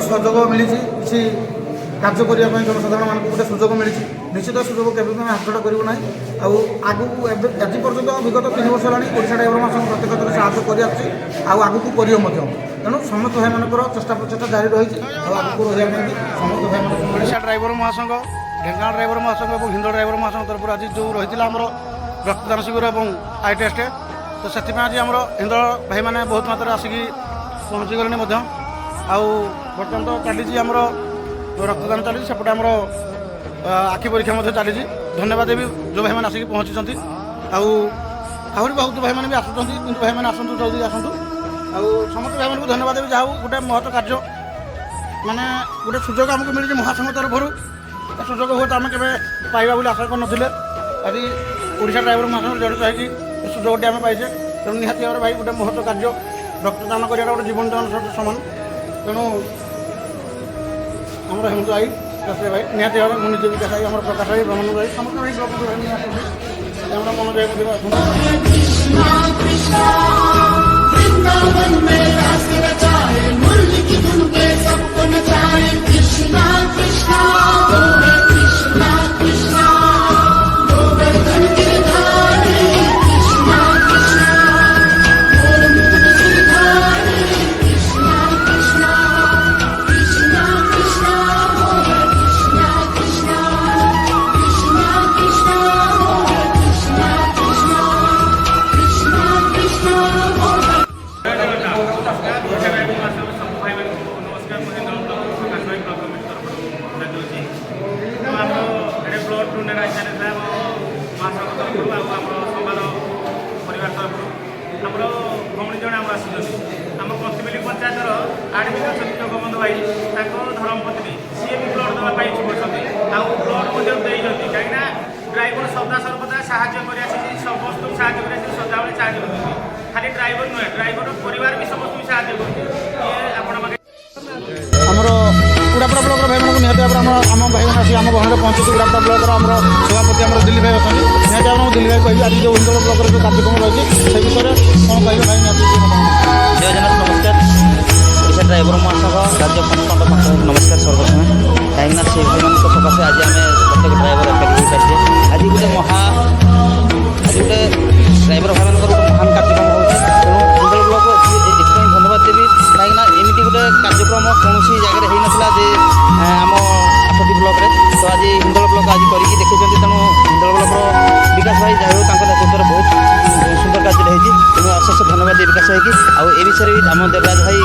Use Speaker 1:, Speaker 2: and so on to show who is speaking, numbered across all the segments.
Speaker 1: सुजोग मिली किसी कार्य करने जनसाधारण मानक गोटे सुजोग मिली निश्चित सुजोग के हाथटा करना आगू आज पर्यटन विगत 3 वर्ष है ड्राइवर महासंघ प्रत्येक थर साहय आगू कर तेणु समस्त भाई मान चेष्टा प्रचेषा जारी रही आगू रही समस्त भाई ड्राइवर महासंघ ढेंकानाल ड्राइवर महासंघ और हिंद ड्राइवर महासंघ तरफ आज जो रही आम रक्तदान शिविर और आई टेस्ट तो से आज आम हिंद भाई मैंने बहुत मात्रा आसिक पहुँची गले बर्तमान तो चली आमर रक्तदान चली सेपटे आमर आखि परीक्षा चली धन्यवाद देवी जो भाई मैंने आसिक पहुँची आहरी बहुत भाई मैंने भी आसुँच कि भाई मैंने आसतु जल्दी आसतु समस्त भाई को धन्यवाद देवी जहाँ गोटे महत्व कार्य माने गोटे सुजोग आमको मिली महासंघ तरफ सुजोग हुए तो आम के पाइबा बोली आशा कर आज ओडिशा ड्राइवर महासंघ जड़ित है सुजोगटी आम पाइचे तेणु निहाती भाव भाई गोटे महत्व कार्य रक्तदान कर गोटे जीवन दान सहित सामान तेणु आम हेमंत भाई राष्ट्रीय भाई निहाती भाव मुझे विकास भाई आम प्रकाश भाई ब्रह्मानंद भाई समस्त भाई ब्लक भौणी जन आम आम कंतिबेली पंचायतर आडमिक अच्छा जगबंधु भाई धर्मपत्नी सी भी ब्लड देवाई इच्छुक ब्लड कहीं ड्राइवर सदा सर्वदा साहय कर समस्त साहय सदाबले साहय कर खाली ड्राइवर नुहे ड्राइवर परिवार भी समस्त साहय कर उड़ापड़ा ब्लक भाई मानक निहती भाव आम भाई मैंने आम घर पहुँची उड़ापड़ा ब्लक सभापति आम दिल्ली भाई अच्छा निहती भाव दिल्ली भाई कह आज जो हिंदोल ब्लक जो कार्यक्रम रही से विषय में कौन कहे भाई
Speaker 2: जय जगन्नाथ नमस्कार ओडिशा ड्राइवर महासंघ राज्य संस्थान नमस्कार सर्वप्रथम कहीं से भाई सकाशे आज आम प्रत्येक ड्राइवर एकाठी हो पारे आज गोटे आज गोटे ड्राइवर भाई गोटे महान कार्यक्रम होती तेणु हिंदोल ब्लक एथपाई धन्यवाद देवी कहीं एमती गोटे कार्यक्रम कौन जगह हो नाला जे आम 8टी ब्लक तो आज हिंदोल ब्लक आज करके देखते तेणु हिंदोल ब्लक विकास भाई जहाँ नेतृत्व बहुत सुंदर कार्य होती तेणु अशेष धन्यवाद देवी विकास भाई की आउ ए विषय भी आम देवराज भाई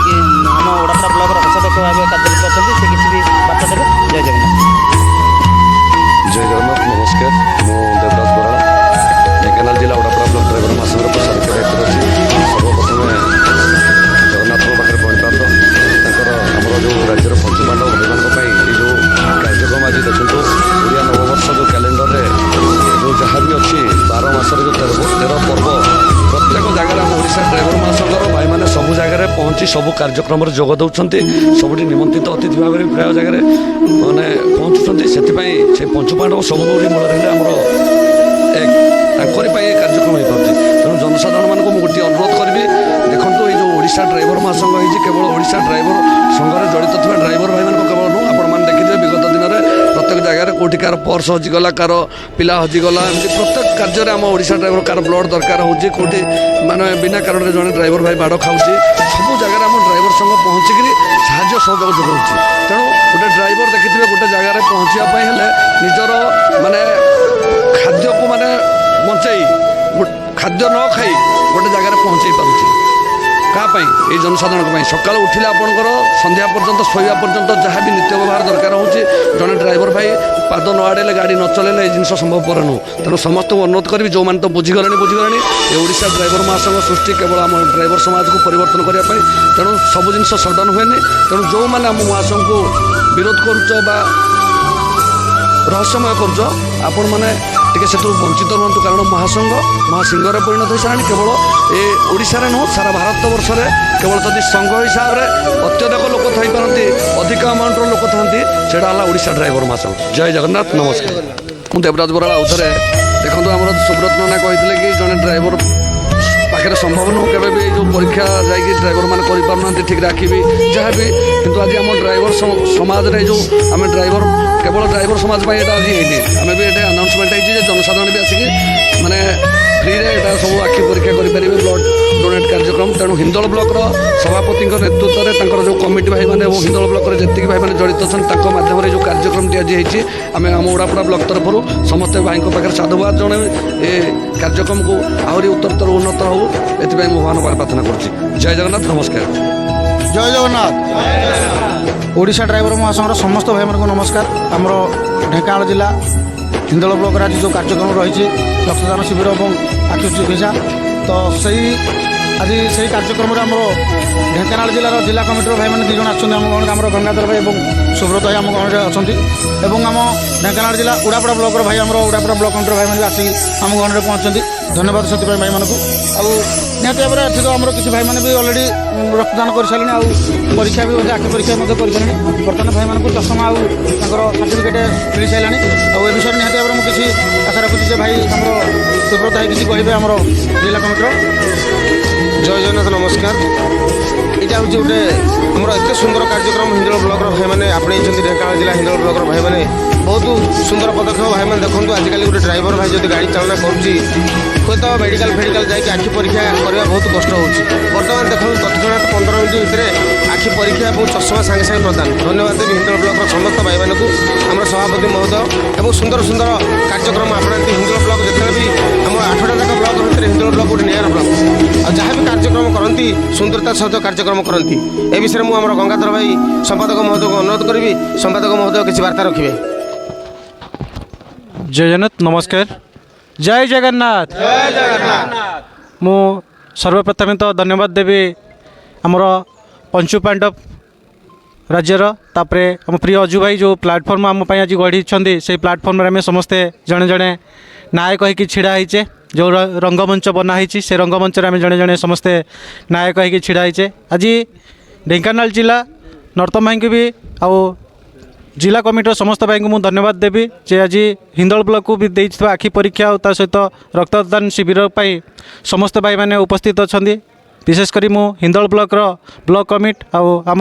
Speaker 2: आम ओडापड़ा ब्लक कोषाध्यक्ष भाव कार्यरत अच्छा से किसी भी बार्ता देवे जय जगन्नाथ
Speaker 3: जय जगन्नाथ नमस्कार मु देवराज बराड़ ढेंकानाल जिला ओडापड़ा ब्लक ड्राइवर महासंघ प्रसारक दायित्व अच्छी सर्वप्रथम जगन्नाथ पाखे पणिपात आमर जो राज्यर पंचपांडव भाई मान जो कार्यक्रम आज देखो ओडिया नववर्ष जो कैलेंडर जो जहाँ भी अच्छी 12 मासर जो 13 पर्व प्रत्येक जगह आम ओडिशा ड्राइवर महासंघर भाई मैंने सब जगह पहुँची सब कार्यक्रम जोग दौरान सबुठ निमंत्रित अतिथि भाव में प्राय जगह मैंने पहुँचुं से पंचपांडव सब मूल रही आमर एक कार्यक्रम हो पार्टी तेणु जनसाधारण मानक मुझे गोटे अनुरोध करी देखो ये जो ओडिशा ड्राइवर महासंघ होती केवल ओडिशा ड्राइवर संघर जड़ित थोड़ा ड्राइवर भाई मान केवल नुह आपण देखिए विगत दिन में प्रत्येक जगह कौटी कार पर्स हजिगला कार पिला हजिगला एमती प्रत्येक कार्य आम ओडिशा ड्राइवर कार ब्लड दरकार होची कौटी माने बिना कारण जड़े ड्राइवर भाई बाड़ खाऊँ सब जगह आम ड्राइवर संघ पहुँचिक साहय सहयोग जोगाऊँ तेणु गोटे ड्राइवर देखिए गोटे जगार पहुँचापी निजर माने खाद्य को माने बंचाई खाद्य न खाई गोटे जगार पहुँचाई पार्टी क्या ये जनसाधारण सकाल उठिले आपंकर संध्या पर्यंत शोवा पर्यंत जहाँ भी नित्य व्यवहार दरकार होचे जड़े ड्राइवर भाई पाद न आड़े गाड़ी न चलैले ये जिन संभवपर नुह तेणु समस्त अनुरोध करी जो मैंने तो बुझीगले ये ओडिशा ड्राइवर महासंघ सृष्टि केवल आम ड्राइवर समाज को परिवर्तन करने तेणु सब जिन सडन हुए तेणु जो मैंने आम महासंघ को विरोध करुच ରହସ୍ୟମୟ କରୁଛ ଆପଣମାନେ ଟିକେ ସେଥିରୁ ବଞ୍ଚିତ ରୁହନ୍ତୁ କାରଣ ମହାସିଂହରେ ପରିଣତ ହୋଇସାରିଲାଣି କେବଳ ଏ ଓଡ଼ିଶାରେ ନୁହଁ ସାରା ଭାରତ ବର୍ଷରେ କେବଳ ଯଦି ସଂଘ ହିସାବରେ ଅତ୍ୟଧିକ ଲୋକ ଥାଇପାରନ୍ତି ଅଧିକ ଆମାଉଣ୍ଟର ଲୋକ ଥାନ୍ତି ସେଇଟା ହେଲା ଓଡ଼ିଶା ଡ୍ରାଇଭର ମହାସଂଘ। ଜୟ ଜଗନ୍ନାଥ ନମସ୍କାର। ମୁଁ ଦେବରାଜ ବରାଳ ଆଉଥରେ ଦେଖନ୍ତୁ ଆମର ସୁବ୍ରତ ନନା କହିଥିଲେ କି ଜଣେ ଡ୍ରାଇଭର ପାଖରେ ସମ୍ଭବ ନୁହଁ କେବେ ବି ଯେଉଁ ପରୀକ୍ଷା ଯାଇକି ଡ୍ରାଇଭରମାନେ କରିପାରୁନାହାନ୍ତି ଠିକ୍ରେ ଆଖିବି ଯାହା ବି କିନ୍ତୁ ଆଜି ଆମ ଡ୍ରାଇଭର ସମାଜରେ ଯେଉଁ ଆମେ ଡ୍ରାଇଭର କେବଳ ଡ୍ରାଇଭର ସମାଜ ପାଇଁ ଏଇଟା ଆଜି ହେଇନି ଆମେ ବି ଏଠି ଆନାଉନ୍ସମେଣ୍ଟ ହେଇଛି ଯେ ଜନସାଧାରଣ ବି ଆସିକି ମାନେ ଫ୍ରିରେ ଏଇଟା ସବୁ ଆଖି ପରୀକ୍ଷା କରିପାରିବେ ବ୍ଲଡ଼ ଡୋନେଟ୍ କାର୍ଯ୍ୟକ୍ରମ ତେଣୁ ହିନ୍ଦୋଳ ବ୍ଲକର ସଭାପତିଙ୍କ ନେତୃତ୍ୱରେ ତାଙ୍କର ଯେଉଁ କମିଟି ଭାଇମାନେ ଏବଂ ହିନ୍ଦୋଳ ବ୍ଲକରେ ଯେତିକି ଭାଇମାନେ ଜଡ଼ିତ ଅଛନ୍ତି ତାଙ୍କ ମାଧ୍ୟମରେ ଯେଉଁ କାର୍ଯ୍ୟକ୍ରମଟି ଆଜି ହେଇଛି ଆମେ ଆମ ଉଡ଼ାପଡ଼ା ବ୍ଲକ ତରଫରୁ ସମସ୍ତେ ଭାଇଙ୍କ ପାଖରେ ସାଧୁବାଦ ଜଣାଇ ଏ କାର୍ଯ୍ୟକ୍ରମକୁ ଆହୁରି ଉତ୍ତରୋତ୍ତର ଉନ୍ନତ ହେଉ ଏଥିପାଇଁ ମୁଁ ଭଗବାନ ପ୍ରାର୍ଥନା କରୁଛି। ଜୟ ଜଗନ୍ନାଥ ନମସ୍କାର।
Speaker 1: ଜୟ ଜଗନ୍ନାଥ। ଓଡ଼ିଶା ଡ୍ରାଇଭର ମହାସଂଘର ସମସ୍ତ ଭାଇମାନଙ୍କୁ ନମସ୍କାର। ଆମର ଢେଙ୍କାନାଳ ଜିଲ୍ଲା ହିନ୍ଦୋଳ ବ୍ଲକରେ ଆଜି ଯେଉଁ କାର୍ଯ୍ୟକ୍ରମ ରହିଛି ରକ୍ତଦାନ ଶିବିର ଏବଂ ଆଖି ଚିକିତ୍ସା ତ ଆଜି ସେହି କାର୍ଯ୍ୟକ୍ରମରେ ଆମର ଢେଙ୍କାନାଳ ଜିଲ୍ଲାର ଜିଲ୍ଲା କମିଟିର ଭାଇମାନେ 2 ଜଣ ଆସୁଛନ୍ତି ଆମ ଗଣରେ ଆମର ଗଙ୍ଗାଧର ଭାଇ ଏବଂ ସୁବ୍ରତ ଭାଇ ଆମ ଗଣରେ ଅଛନ୍ତି ଏବଂ ଆମ ଢେଙ୍କାନାଳ ଜିଲ୍ଲା ଉଡ଼ାପଡ଼ା ବ୍ଲକର ଭାଇ ଆମର ଉଡ଼ାପଡ଼ା ବ୍ଲକ କମିଟିର ଭାଇମାନେ ବି ଆସିକି ଆମ ଗଣରେ ପହଞ୍ଚନ୍ତି ଧନ୍ୟବାଦ ସେଥିପାଇଁ ଭାଇମାନଙ୍କୁ। ଆଉ ନିହାତି ଭାବରେ ଏଠି ତ ଆମର କିଛି ଭାଇମାନେ ବି ଅଲରେଡ଼ି ରକ୍ତଦାନ କରିସାରିଲେଣି ଆଉ ପରୀକ୍ଷା ବି ମଧ୍ୟ ଆଖି ପରୀକ୍ଷା ମଧ୍ୟ କରିସାରିଲେଣି ବର୍ତ୍ତମାନ ଭାଇମାନଙ୍କୁ ଚଷମା ଆଉ ତାଙ୍କର ସାର୍ଟିଫିକେଟ୍ ମିଳିସାରିଲାଣି ଆଉ ଏ ବିଷୟରେ ନିହାତି ଭାବରେ ମୁଁ କିଛି ଆଶା ରଖୁଛି ଯେ ଭାଇ ଆମର ସୁବ୍ରତ ଭାଇ କିଛି କହିବେ ଆମର ଜିଲ୍ଲା କମିଟିର।
Speaker 4: ଜୟ ଜଗନ୍ନାଥ ନମସ୍କାର। ଏଇଟା ହେଉଛି ଗୋଟେ ଆମର ଏତେ ସୁନ୍ଦର କାର୍ଯ୍ୟକ୍ରମ ହିନ୍ଦୋଳ ବ୍ଲକର ଭାଇମାନେ ଆପଣେଇଛନ୍ତି ଢେଙ୍କାନାଳ ଜିଲ୍ଲା ହିନ୍ଦୋଳ ବ୍ଲକର ଭାଇମାନେ ବହୁତ ସୁନ୍ଦର ପଦକ୍ଷେପ ଭାଇମାନେ ଦେଖନ୍ତୁ ଆଜିକାଲି ଗୋଟେ ଡ୍ରାଇଭର ଭାଇ ଯଦି ଗାଡ଼ି ଚାଳନା କରୁଛି ହୁଏତ ମେଡ଼ିକାଲ ଯାଇକି ଆଖି ପରୀକ୍ଷା କରିବା ବହୁତ କଷ୍ଟ ହେଉଛି ବର୍ତ୍ତମାନ ଦେଖନ୍ତୁ ତତ୍କ୍ଷଣାତ୍ 15 ମିନିଟ୍ ଭିତରେ ଆଖି ପରୀକ୍ଷା ଏବଂ ଚଷମା ସାଙ୍ଗେ ସାଙ୍ଗେ ପ୍ରଦାନ ଧନ୍ୟବାଦ ଦେବି ହିନ୍ଦୋଳ ବ୍ଲକର ସମସ୍ତ ଭାଇମାନଙ୍କୁ ଆମର ସଭାପତି ମହୋଦୟ ଏବଂ ସୁନ୍ଦର କାର୍ଯ୍ୟକ୍ରମ ଆପଣାନ୍ତି ହିନ୍ଦୋଳ ବ୍ଲକ ଯେତେବେଳେ ବି ଆମର 8ଟା ଯାକ ବ୍ଲକ ଭିତରେ ହିନ୍ଦୋଳ ବ୍ଲକ ଗୋଟେ ନିଆରା ବ୍ଲକ ଆଉ ଯାହା ବି କାର୍ଯ୍ୟକ୍ରମ କରନ୍ତି ସୁନ୍ଦରତା ସହିତ କାର୍ଯ୍ୟକ୍ରମ କରନ୍ତି ଏ ବିଷୟରେ ମୁଁ ଆମର ଗଙ୍ଗାଧର ଭାଇ ସମ୍ପାଦକ ମହୋଦୟକୁ ଅନୁରୋଧ କରିବି ସମ୍ପାଦକ ମହୋଦୟ କିଛି ବାର୍ତ୍ତା ରଖିବେ।
Speaker 5: ଜୟ ଜଗନ୍ନାଥ ନମସ୍କାର। ଜୟ ଜଗନ୍ନାଥ। ମୁଁ ସର୍ବପ୍ରଥମେ ତ ଧନ୍ୟବାଦ ଦେବି ଆମର ପଞ୍ଚୁ ପାଣ୍ଡବ राज्यर तापरे आम प्रिय अजु भाई जो प्लाटफर्म आम आज गढ़ी से प्लाटफर्म आम समस्ते जड़े जड़े नाय कहीकि छिड़ा होचे जो रंगमंच बनाई से रंगमंच आम जड़े जड़े समस्ते नाय कहीकि छिड़ा होचे आज ढेंकानाल जिला नर्तम भाई की भी आउ जिला कमिटर समस्त भाई को मुझे धन्यवाद देवी जे आज हिंदोल ब्लॉक को भी देइथिबा आखि परीक्षा और सहित रक्तदान शिविर पर समस्त भाई मैंने उपस्थित अच्छा विशेषकर मु हिंदोल ब्लॉक ब्लॉक कमिटी आम